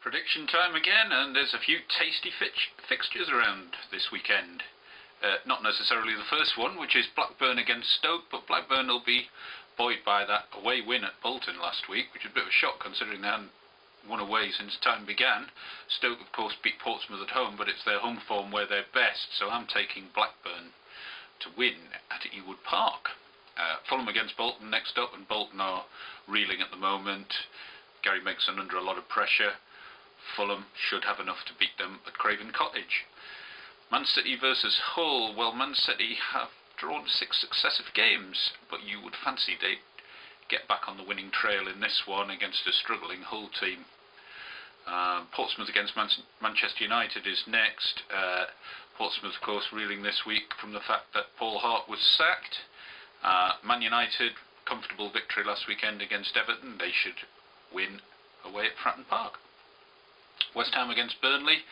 Prediction time again, and there's a few tasty fixtures around this weekend. Not necessarily the first one, which is Blackburn against Stoke, but Blackburn will be buoyed by that away win at Bolton last week, which is a bit of a shock considering they hadn't won away since time began. Stoke, of course, beat Portsmouth at home, but it's their home form where they're best, so I'm taking Blackburn to win at Ewood Park. Fulham against Bolton next up, and Bolton are reeling at the moment. Gary Megson under a lot of pressure. Fulham should have enough to beat them at Craven Cottage. Man City versus Hull. Well, Man City have drawn 6 successive games, but you would fancy they'd get back on the winning trail in this one against a struggling Hull team. Portsmouth against Manchester United is next. Portsmouth, of course, reeling this week from the fact that Paul Hart was sacked. Man United, comfortable victory last weekend against Everton. They should win away at Fratton Park. West Ham against Burnley.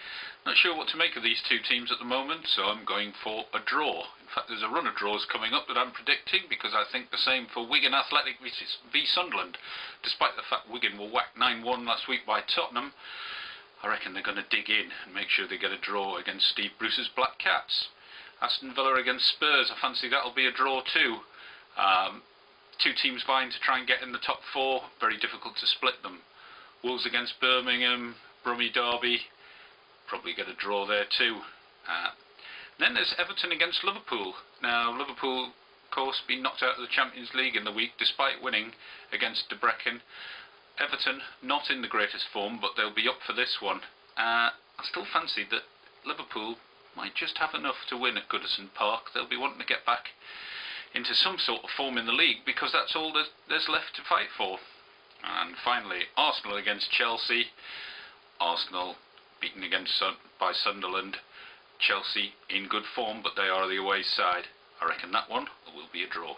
Not sure what to make of these two teams at the moment, so I'm going for a draw. In fact, there's a run of draws coming up that I'm predicting, because I think the same for Wigan Athletic v Sunderland. Despite the fact Wigan were whacked 9-1 last week by Tottenham, I reckon they're going to dig in and make sure they get a draw against Steve Bruce's Black Cats. Aston Villa against Spurs. I fancy that'll be a draw too. Two teams vying to try and get in the top 4. Very difficult to split them. Wolves against Birmingham. Brummy Derby, probably get a draw there too. Then there's Everton against Liverpool. Now, Liverpool, of course, been knocked out of the Champions League in the week despite winning against Debrecen. Everton, not in the greatest form, but they'll be up for this one. I still fancy that Liverpool might just have enough to win at Goodison Park. They'll be wanting to get back into some sort of form in the league, because that's all there's left to fight for. And finally, Arsenal against Chelsea. Arsenal beaten by Sunderland. Chelsea in good form, but they are the away side. I reckon that one will be a draw.